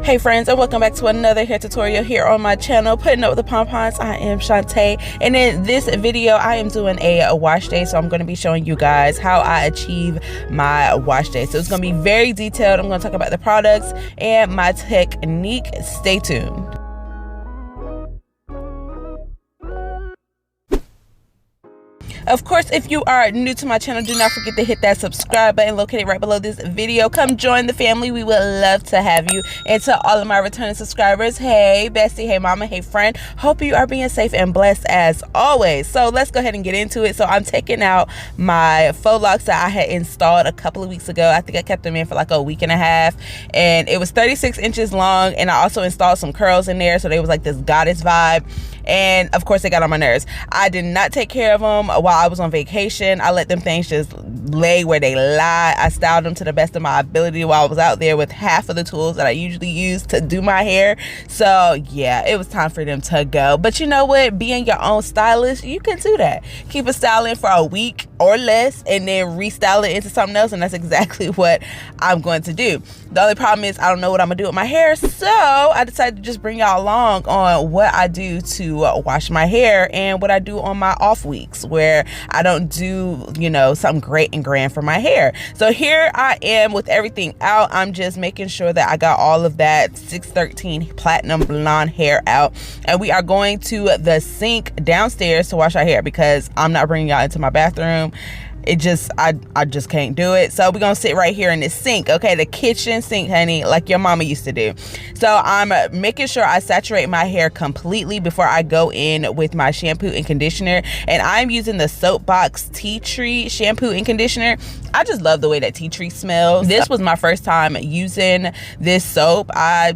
Hey friends, and welcome back to another hair tutorial here on my channel, Putting Up with the Pompons. I am Shantae, and in this video I am doing a wash day, so I'm going to be showing you guys how I achieve my wash day. So it's going to be very detailed. I'm going to talk about the products and my technique. Stay tuned. Of course, if you are new to my channel, do not forget to hit that subscribe button located right below this video. Come join the family. We would love to have you. And to all of my returning subscribers, hey bestie, hey mama, hey friend, hope you are being safe and blessed as always. So let's go ahead and get into it. So I'm taking out my faux locks that I had installed a couple of weeks ago. I think I kept them in for like a week and a half, and it was 36 inches long, and I also installed some curls in there, so they was like this goddess vibe. And of course they got on my nerves. I did not take care of them while I was on vacation. I let them things just lay where they lie. I styled them to the best of my ability while I was out there with half of the tools that I usually use to do my hair. So yeah, it was time for them to go. But you know what? Being your own stylist, you can do that. Keep a style in for a week or less and then restyle it into something else, and that's exactly what I'm going to do. The only problem is I don't know what I'm gonna do with my hair, so I decided to just bring y'all along on what I do to wash my hair and what I do on my off weeks where I don't do, you know, something great and grand for my hair. So here I am with everything out. I'm just making sure that I got all of that 613 platinum blonde hair out, and we are going to the sink downstairs to wash our hair because I'm not bringing y'all into my bathroom. It just, I just can't do it. So we're gonna sit right here in this sink, okay? The kitchen sink, honey, like your mama used to do. So I'm making sure I saturate my hair completely before I go in with my shampoo and conditioner. And I'm using the Soapbox Tea Tree shampoo and conditioner. I just love the way that tea tree smells. This was my first time using this soap. I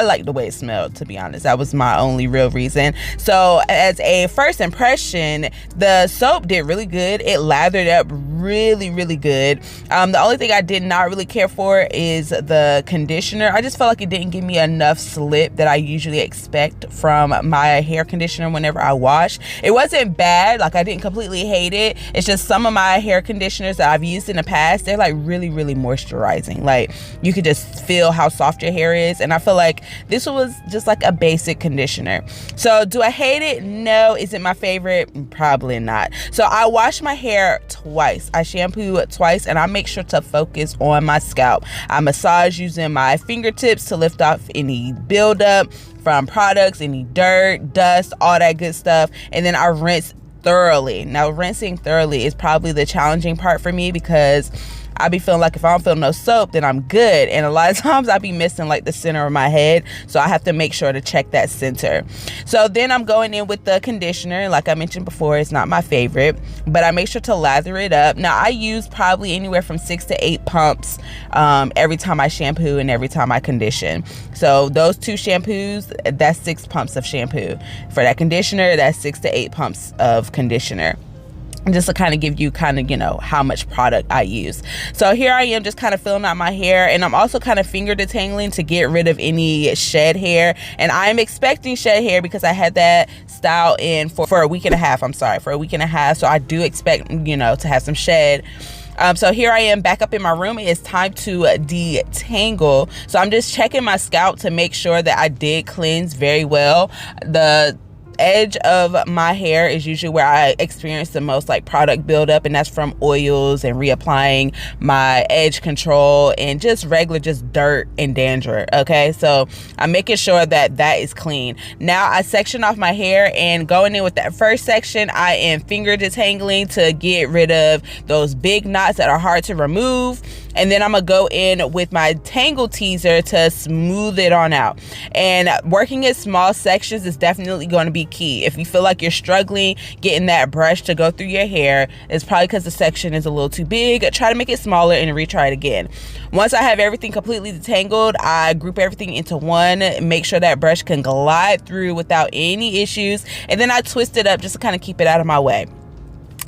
like the way it smelled, to be honest. That was my only real reason. So as a first impression, the soap did really good. It lathered up really good. The only thing I did not really care for is the conditioner. I just felt like it didn't give me enough slip that I usually expect from my hair conditioner whenever I wash. It wasn't bad, like I didn't completely hate it. It's just some of my hair conditioners that I've used in the past, they're like really moisturizing. Like you could just feel how soft your hair is, and I feel like this was just like a basic conditioner. So do I hate it? No. Is it my favorite? Probably not. So I wash my hair twice. I shampoo twice, and I make sure to focus on my scalp. I massage using my fingertips to lift off any buildup from products, any dirt, dust, all that good stuff, and then I rinse thoroughly. Now rinsing thoroughly is probably the challenging part for me because I be feeling like if I don't feel no soap, then I'm good. And a lot of times I be missing like the center of my head. So I have to make sure to check that center. So then I'm going in with the conditioner. Like I mentioned before, it's not my favorite, but I make sure to lather it up. Now I use probably anywhere from 6 to 8 pumps every time I shampoo and every time I condition. So those two shampoos, that's 6 pumps of shampoo. For that conditioner, that's 6 to 8 pumps of conditioner. Just to kind of give you kind of, you know, how much product I use. So here I am just kind of filling out my hair, and I'm also kind of finger detangling to get rid of any shed hair. And I'm expecting shed hair because I had that style in for a week and a half. I'm sorry, for a week and a half. So I do expect, you know, to have some shed. So here I am back up in my room. It's time to detangle. So I'm just checking my scalp to make sure that I did cleanse very well. The edge of my hair is usually where I experience the most like product buildup, and that's from oils and reapplying my edge control and just regular just dirt and dandruff. Okay, so I'm making sure that that is clean. Now I section off my hair, and going in with that first section, I am finger detangling to get rid of those big knots that are hard to remove. And then I'm gonna go in with my tangle teaser to smooth it on out. And working in small sections is definitely going to be key. If you feel like you're struggling getting that brush to go through your hair, it's probably because the section is a little too big. Try to make it smaller and retry it again. Once I have everything completely detangled, I group everything into one, make sure that brush can glide through without any issues, and then I twist it up just to kind of keep it out of my way.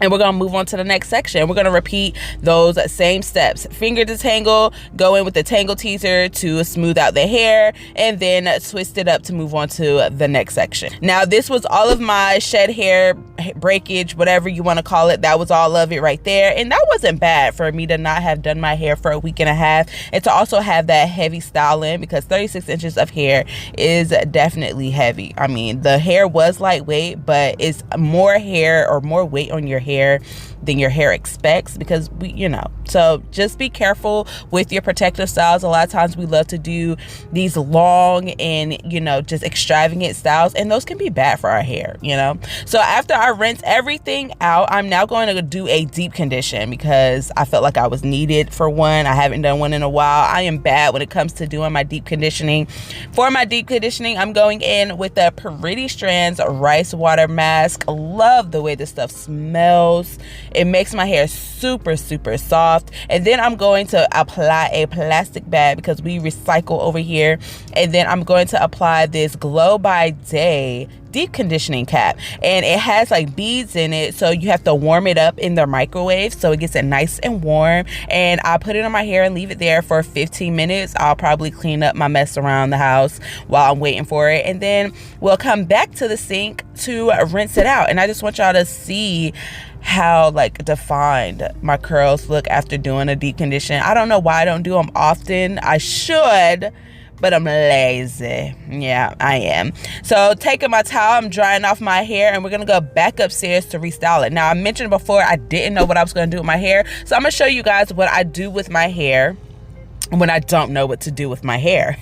And we're going to move on to the next section. We're going to repeat those same steps. Finger detangle, go in with the tangle teaser to smooth out the hair, and then twist it up to move on to the next section. Now, this was all of my shed hair breakage, whatever you want to call it. That was all of it right there. And that wasn't bad for me to not have done my hair for a week and a half, and to also have that heavy style in, because 36 inches of hair is definitely heavy. I mean, the hair was lightweight, but it's more hair or more weight on your hair than your hair expects, because we, you know, so just be careful with your protective styles. A lot of times we love to do these long and, you know, just extravagant styles, and those can be bad for our hair, you know. So after I rinse everything out, I'm now going to do a deep condition, because I felt like I was needed for one. I haven't done one in a while. I am bad when it comes to doing my deep conditioning. For my deep conditioning, I'm going in with the Pretty Strands Rice Water Mask. Love the way this stuff smells. It makes my hair super, super soft. And then I'm going to apply a plastic bag, because we recycle over here. And then I'm going to apply this Glow by Day deep conditioning cap, and it has like beads in it, so you have to warm it up in the microwave so it gets it nice and warm. And I put it on my hair and leave it there for 15 minutes. I'll probably clean up my mess around the house while I'm waiting for it, and then we'll come back to the sink to rinse it out. And I just want y'all to see how like defined my curls look after doing a deep condition. I don't know why I don't do them often. I should, but I'm lazy. Yeah, I am. So taking my towel, I'm drying off my hair, and we're gonna go back upstairs to restyle it. Now, I mentioned before I didn't know what I was gonna do with my hair, so I'm gonna show you guys what I do with my hair when I don't know what to do with my hair.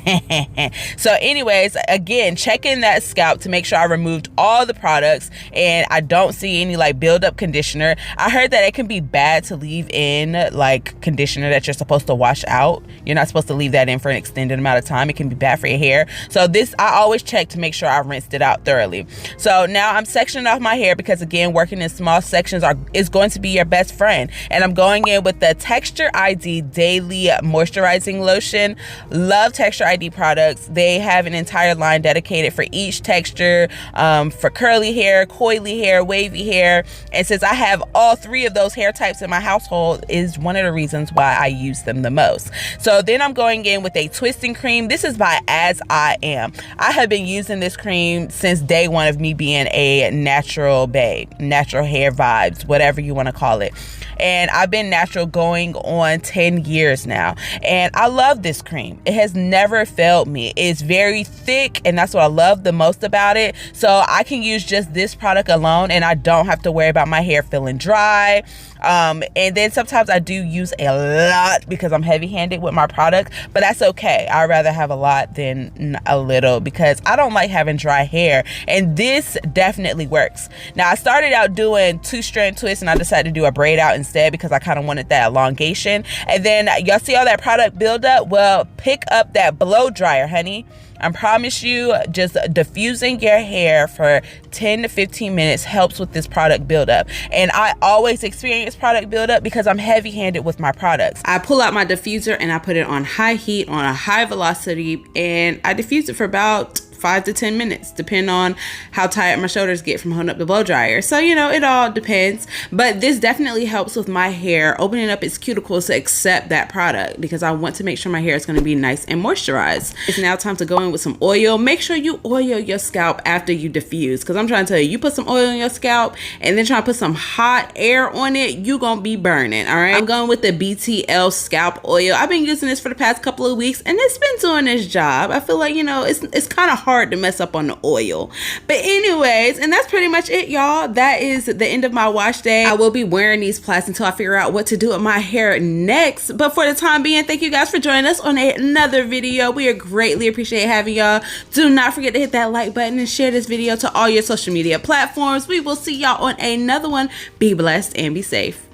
So anyways, again, checking that scalp to make sure I removed all the products and I don't see any like buildup conditioner. I heard that it can be bad to leave in like conditioner that you're supposed to wash out. You're not supposed to leave that in for an extended amount of time. It can be bad for your hair. So this, I always check to make sure I rinsed it out thoroughly. So now I'm sectioning off my hair, because again, working in small sections is going to be your best friend. And I'm going in with the Texture ID Daily Moisturizing Lotion. Love Texture ID products. They have an entire line dedicated for each texture, for curly hair, coily hair, wavy hair. And since I have all three of those hair types in my household, is one of the reasons why I use them the most. So then I'm going in with a twisting cream. This is by As I Am. I have been using this cream since day one of me being a natural babe, natural hair vibes, whatever you want to call it. And I've been natural going on 10 years now. And I love this cream. It has never failed me. It's very thick, and that's what I love the most about it. So I can use just this product alone, and I don't have to worry about my hair feeling dry. And then sometimes I do use a lot because I'm heavy-handed with my product, but that's okay. I'd rather have a lot than a little, because I don't like having dry hair, and this definitely works. Now, I started out doing 2-strand twists, and I decided to do a braid out instead because I kind of wanted that elongation. And then y'all see all that product build up? Well, pick up that blow dryer, honey. I promise you, just diffusing your hair for 10 to 15 minutes helps with this product buildup. And I always experience product buildup because I'm heavy-handed with my products. I pull out my diffuser and I put it on high heat on a high velocity, and I diffuse it for about 5 to 10 minutes, depending on how tired my shoulders get from holding up the blow dryer. So, you know, it all depends. But this definitely helps with my hair opening up its cuticles to accept that product, because I want to make sure my hair is going to be nice and moisturized. It's now time to go in with some oil. Make sure you oil your scalp after you diffuse, because I'm trying to tell you, you put some oil on your scalp and then try to put some hot air on it, you gonna be burning. All right, I'm going with the BTL scalp oil. I've been using this for the past couple of weeks, and it's been doing its job. I feel like, you know, it's kind of hard to mess up on the oil. But anyways, and that's pretty much it, y'all. That is the end of my wash day. I will be wearing these plaits until I figure out what to do with my hair next. But for the time being, thank you guys for joining us on another video. We are greatly appreciate having y'all. Do not forget to hit that like button and share this video to all your social media platforms. We will see y'all on another one. Be blessed and be safe.